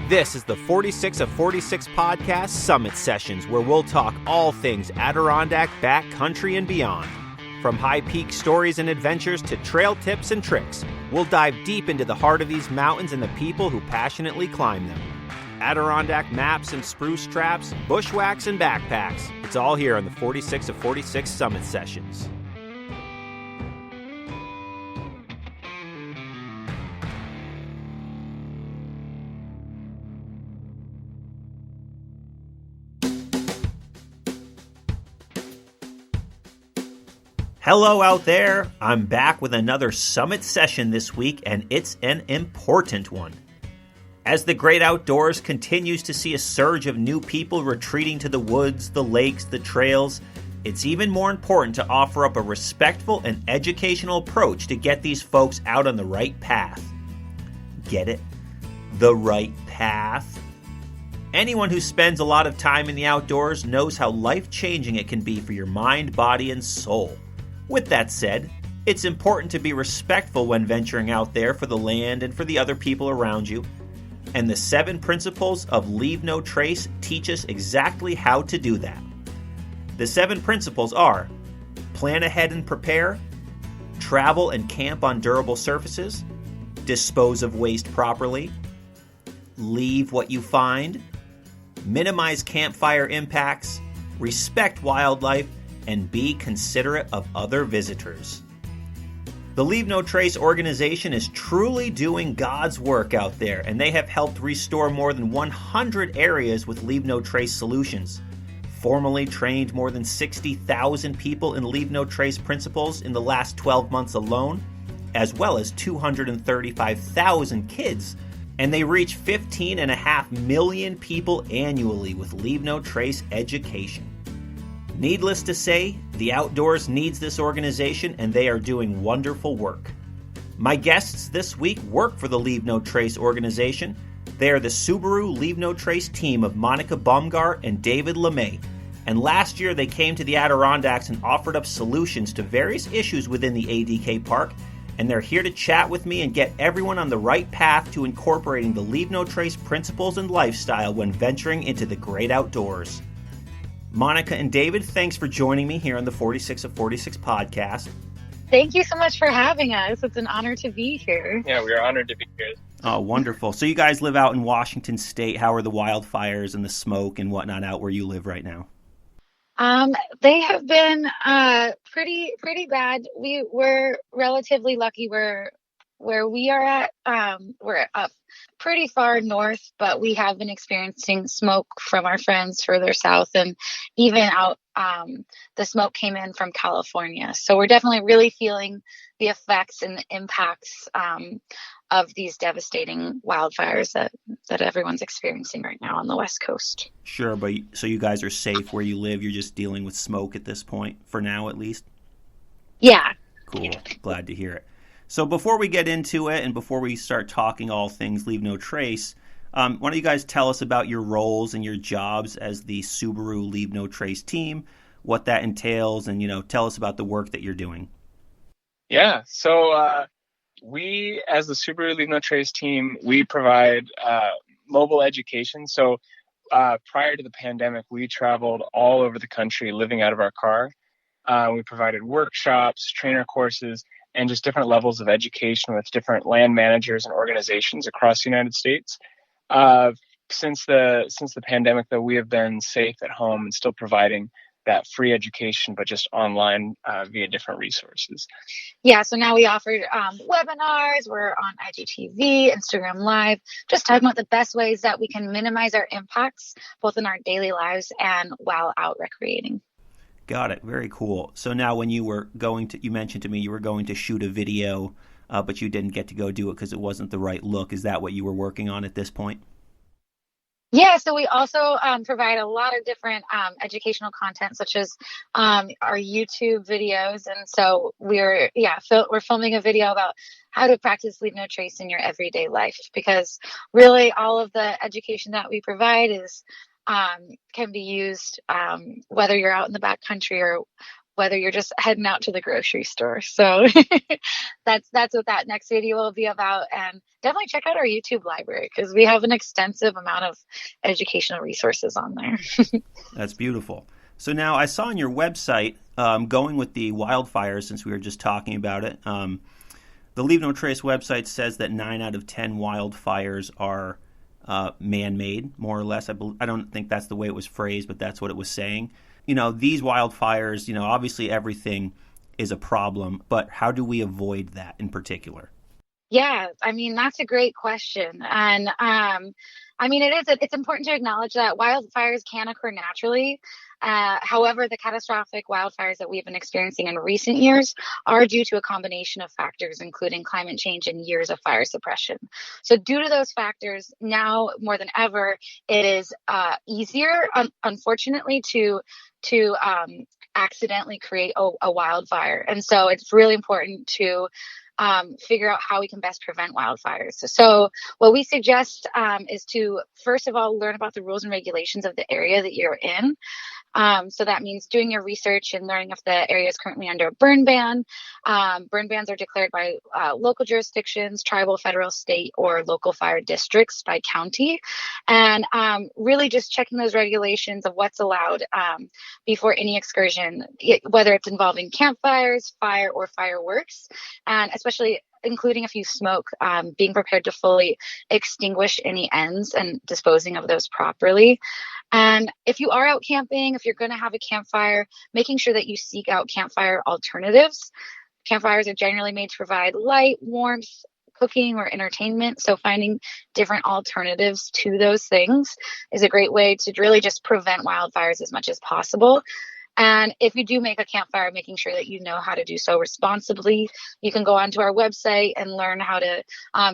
This is the 46 of 46 podcast Summit Sessions, where we'll talk all things Adirondack, backcountry, and beyond. From high peak stories and adventures to trail tips and tricks, we'll dive deep into the heart of these mountains and the people who passionately climb them. Adirondack maps and spruce traps, bushwhacks and backpacks. It's all here on the 46 of 46 Summit Sessions. Hello out there. I'm back with another Summit Session this week, and it's an important one. As the great outdoors continues to see a surge of new people retreating to the woods, the lakes, the trails, it's even more important to offer up a respectful and educational approach to get these folks out on the right path. Get it? The right path? Anyone who spends a lot of time in the outdoors knows how life-changing it can be for your mind, body, and soul. With that said, it's important to be respectful when venturing out there for the land and for the other people around you. And the 7 principles of Leave No Trace teach us exactly how to do that. The 7 principles are: plan ahead and prepare, travel and camp on durable surfaces, dispose of waste properly, leave what you find, minimize campfire impacts, respect wildlife, and be considerate of other visitors. The Leave No Trace organization is truly doing God's work out there, and they have helped restore more than 100 areas with Leave No Trace solutions, formally trained more than 60,000 people in Leave No Trace principles in the last 12 months alone, as well as 235,000 kids, and they reach 15.5 million people annually with Leave No Trace education. Needless to say, the outdoors needs this organization, and they are doing wonderful work. My guests this week work for the Leave No Trace organization. They are the Subaru Leave No Trace team of Monika and David LeMay. And last year they came to the Adirondacks and offered up solutions to various issues within the ADK Park, and they're here to chat with me and get everyone on the right path to incorporating the Leave No Trace principles and lifestyle when venturing into the great outdoors. Monika and David, thanks for joining me here on the 46 of 46 podcast. Thank you so much for having us. It's an honor to be here. Yeah, we are honored to be here. Oh, wonderful. So you guys live out in Washington State. How are the wildfires and the smoke and whatnot out where you live right now? They have been pretty bad. We're relatively lucky where we are at. We're up pretty far north, but we have been experiencing smoke from our friends further south, and even out the smoke came in from California. So we're definitely really feeling the effects and the impacts of these devastating wildfires that everyone's experiencing right now on the West Coast. Sure, but so you guys are safe where you live. You're just dealing with smoke at this point, for now at least? Yeah. Cool. Yeah. Glad to hear it. So before we get into it and before we start talking all things Leave No Trace, why don't you guys tell us about your roles and your jobs as the Subaru Leave No Trace team, what that entails, and, tell us about the work that you're doing. Yeah, so we, as the Subaru Leave No Trace team, we provide mobile education. So prior to the pandemic, we traveled all over the country living out of our car. We provided workshops, trainer courses, and just different levels of education with different land managers and organizations across the United States. Since the pandemic, though, we have been safe at home and still providing that free education, but just online via different resources. Yeah, so now we offer webinars. We're on IGTV, Instagram Live, just talking about the best ways that we can minimize our impacts, both in our daily lives and while out recreating. Got it. Very cool. So now when you mentioned to me you were going to shoot a video, but you didn't get to go do it because it wasn't the right look. Is that what you were working on at this point? Yeah, so we also provide a lot of different educational content, such as our YouTube videos. And so we're filming a video about how to practice Leave No Trace in your everyday life, because really all of the education that we provide is can be used whether you're out in the backcountry whether you're just heading out to the grocery store. So that's what that next video will be about. And definitely check out our YouTube library, because we have an extensive amount of educational resources on there. That's beautiful. So now I saw on your website, going with the wildfires, since we were just talking about it, the Leave No Trace website says that 9 out of 10 wildfires are man-made, more or less. I don't think that's the way it was phrased, but that's what it was saying. These wildfires, obviously everything is a problem, but how do we avoid that in particular? Yeah, I mean, that's a great question. And it's important to acknowledge that wildfires can occur naturally. However, the catastrophic wildfires that we've been experiencing in recent years are due to a combination of factors, including climate change and years of fire suppression. So due to those factors, now more than ever, it is easier, unfortunately, to accidentally create a wildfire. And so it's really important to figure out how we can best prevent wildfires. So what we suggest is to, first of all, learn about the rules and regulations of the area that you're in. So that means doing your research and learning if the area is currently under a burn ban. Burn bans are declared by local jurisdictions, tribal, federal, state, or local fire districts by county. And really just checking those regulations of what's allowed before any excursion, whether it's involving campfires, fire, or fireworks, and especially including if you smoke, being prepared to fully extinguish any ends and disposing of those properly. And if you are out camping, if you're going to have a campfire, making sure that you seek out campfire alternatives. Campfires are generally made to provide light, warmth, cooking, or entertainment. So finding different alternatives to those things is a great way to really just prevent wildfires as much as possible. And if you do make a campfire, making sure that you know how to do so responsibly. You can go onto our website and learn how to,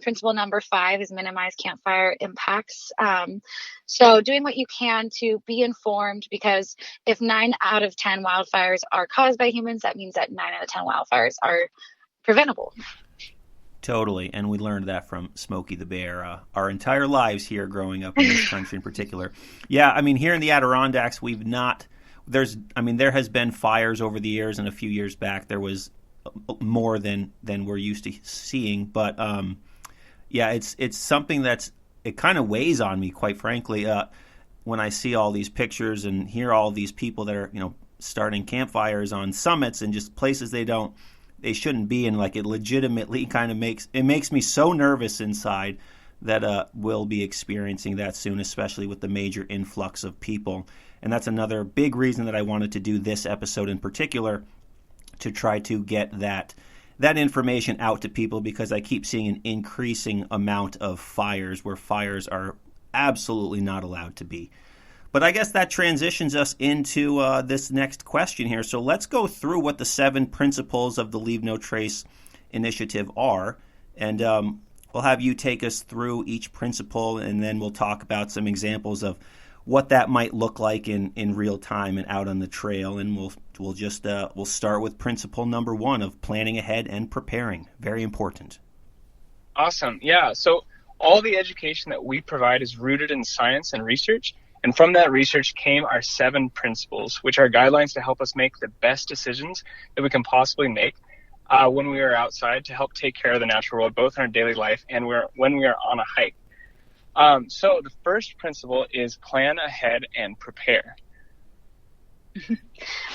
principle number 5 is minimize campfire impacts. So doing what you can to be informed, because if 9 out of 10 wildfires are caused by humans, that means that 9 out of 10 wildfires are preventable. Totally, and we learned that from Smokey the Bear our entire lives here growing up in this country in particular. Yeah, I mean, here in the Adirondacks, there has been fires over the years, and a few years back there was more than we're used to seeing. But it's something it kind of weighs on me, quite frankly, when I see all these pictures and hear all these people that are starting campfires on summits and just places they shouldn't be in. Like, it legitimately kind of makes me so nervous inside that we'll be experiencing that soon, especially with the major influx of people. And that's another big reason that I wanted to do this episode in particular, to try to get that information out to people, because I keep seeing an increasing amount of fires where fires are absolutely not allowed to be. But I guess that transitions us into this next question here. So let's go through what the 7 principles of the Leave No Trace initiative are. And we'll have you take us through each principle, and then we'll talk about some examples of what that might look like in real time and out on the trail. And we'll start with principle number 1 of planning ahead and preparing. Very important. Awesome. Yeah. So all the education that we provide is rooted in science and research. And from that research came our 7 principles, which are guidelines to help us make the best decisions that we can possibly make when we are outside, to help take care of the natural world, both in our daily life and when we are on a hike. So the first principle is plan ahead and prepare.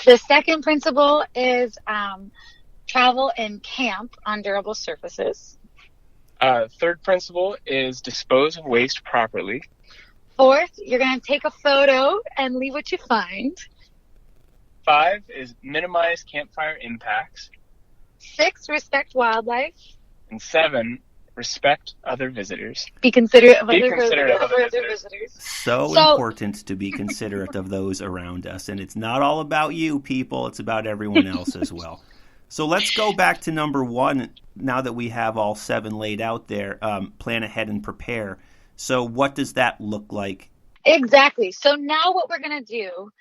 The second principle is travel and camp on durable surfaces. Third principle is dispose of waste properly. 4th, you're going to take a photo and leave what you find. 5 is minimize campfire impacts. 6, respect wildlife. And 7, respect other visitors. Be considerate of other visitors. So important to be considerate of those around us. And it's not all about you, people. It's about everyone else as well. So let's go back to number 1. Now that we have all 7 laid out there, plan ahead and prepare. So what does that look like? Exactly. So now what we're going to do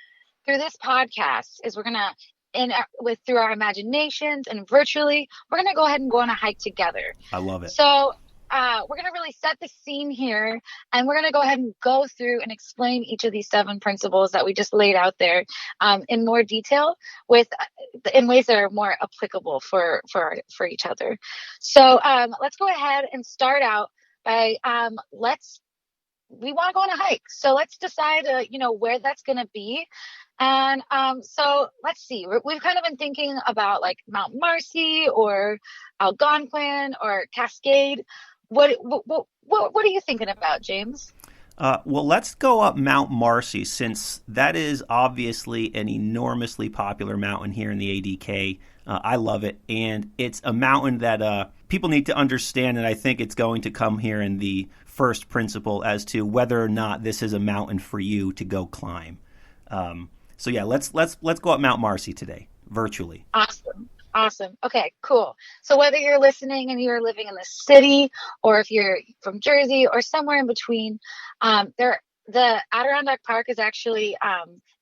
through this podcast is we're going to, through our imaginations and virtually, we're going to go ahead and go on a hike together. I love it. So we're going to really set the scene here, and we're going to go ahead and go through and explain each of these 7 principles that we just laid out there in more detail in ways that are more applicable for each other. So let's go ahead and start out by we want to go on a hike. So let's decide, where that's going to be. And so let's see, we've kind of been thinking about like Mt Marcy or Algonquin or Cascade. What are you thinking about, James? Well, let's go up Mt Marcy, since that is obviously an enormously popular mountain here in the ADK. I love it, and it's a mountain that people need to understand, and I think it's going to come here in the first principle as to whether or not this is a mountain for you to go climb. So yeah, let's go up Mt Marcy today, virtually. Awesome. Okay, cool. So whether you're listening and you're living in the city, or if you're from Jersey or somewhere in between, the Adirondack Park is actually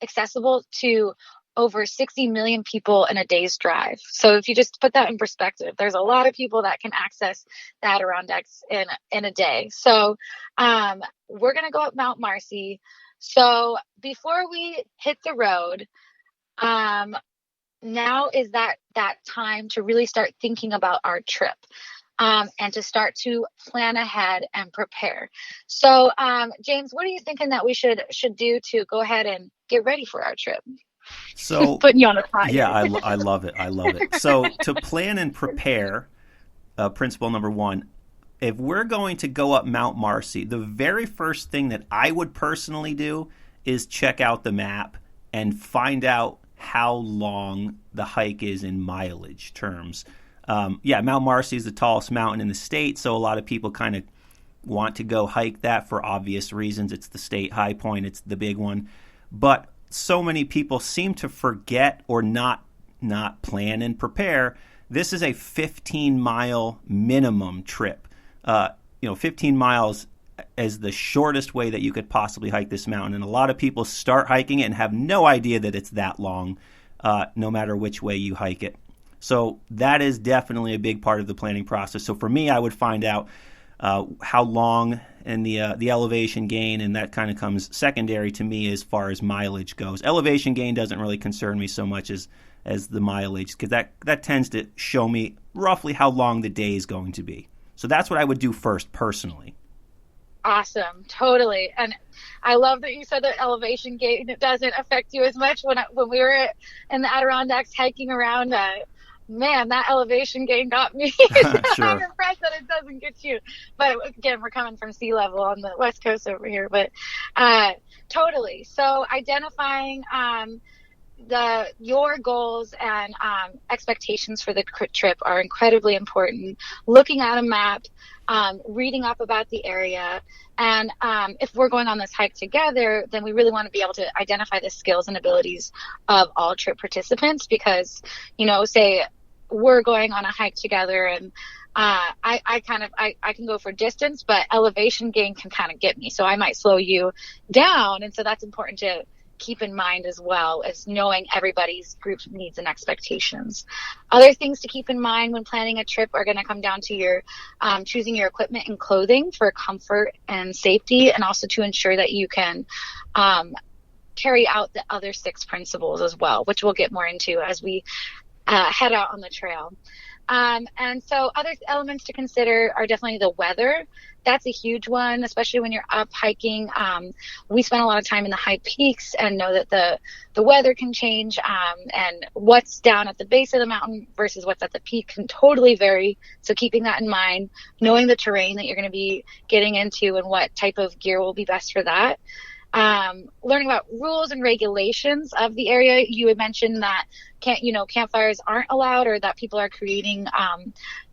accessible to over 60 million people in a day's drive. So if you just put that in perspective, there's a lot of people that can access the Adirondacks in a day. So we're going to go up Mt Marcy. So before we hit the road, now is that time to really start thinking about our trip, and to start to plan ahead and prepare. So James, what are you thinking that we should do to go ahead and get ready for our trip? So putting you on the spot. Yeah, I love it. So to plan and prepare, principle number 1, if we're going to go up Mt Marcy, the very first thing that I would personally do is check out the map and find out how long the hike is in mileage terms. Mt Marcy is the tallest mountain in the state, so a lot of people kind of want to go hike that for obvious reasons. It's the state high point, it's the big one. But so many people seem to forget or not plan and prepare. This is a 15-mile minimum trip. 15 miles is the shortest way that you could possibly hike this mountain. And a lot of people start hiking it and have no idea that it's that long, no matter which way you hike it. So that is definitely a big part of the planning process. So for me, I would find out how long and the elevation gain, and that kind of comes secondary to me as far as mileage goes. Elevation gain doesn't really concern me so much as the mileage, because that tends to show me roughly how long the day is going to be. So that's what I would do first, personally. Awesome. Totally. And I love that you said that elevation gain doesn't affect you as much. When we were in the Adirondacks hiking around, man, that elevation gain got me. Sure. I'm impressed that it doesn't get you. But again, we're coming from sea level on the West Coast over here. But totally. So identifying your goals and expectations for the trip are incredibly important. Looking at a map, reading up about the area, and if we're going on this hike together, then we really want to be able to identify the skills and abilities of all trip participants, because, say we're going on a hike together, and I can go for distance, but elevation gain can kind of get me. So I might slow you down. And so that's important to keep in mind, as well as knowing everybody's group needs and expectations. Other things to keep in mind when planning a trip are going to come down to your choosing your equipment and clothing for comfort and safety, and also to ensure that you can carry out the other 6 principles as well, which we'll get more into as we head out on the trail. And so other elements to consider are definitely the weather. That's a huge one, especially when you're up hiking. We spend a lot of time in the high peaks and know that the weather can change, and what's down at the base of the mountain versus what's at the peak can totally vary. So keeping that in mind, knowing the terrain that you're going to be getting into and what type of gear will be best for that. Learning about rules and regulations of the area. You had mentioned that campfires aren't allowed, or that people are creating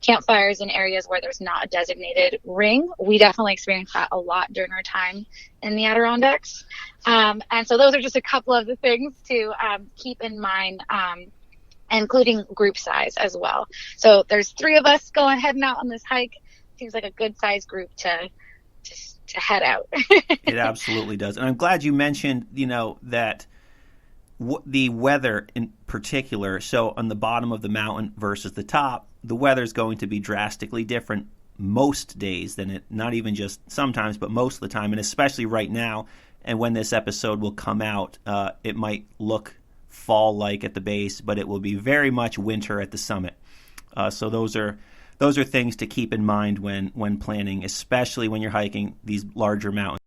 campfires in areas where there's not a designated ring. We definitely experienced that a lot during our time in the Adirondacks. And so those are just a couple of the things to keep in mind, including group size as well. So there's 3 of us heading out on this hike. Seems like a good size group to head out. It absolutely does. And I'm glad you mentioned, that the weather in particular. So on the bottom of the mountain versus the top, the weather is going to be drastically different most days than it, not even just sometimes, but most of the time, and especially right now. And when this episode will come out, it might look fall-like at the base, but it will be very much winter at the summit. So those are things to keep in mind when planning, especially when you're hiking these larger mountains.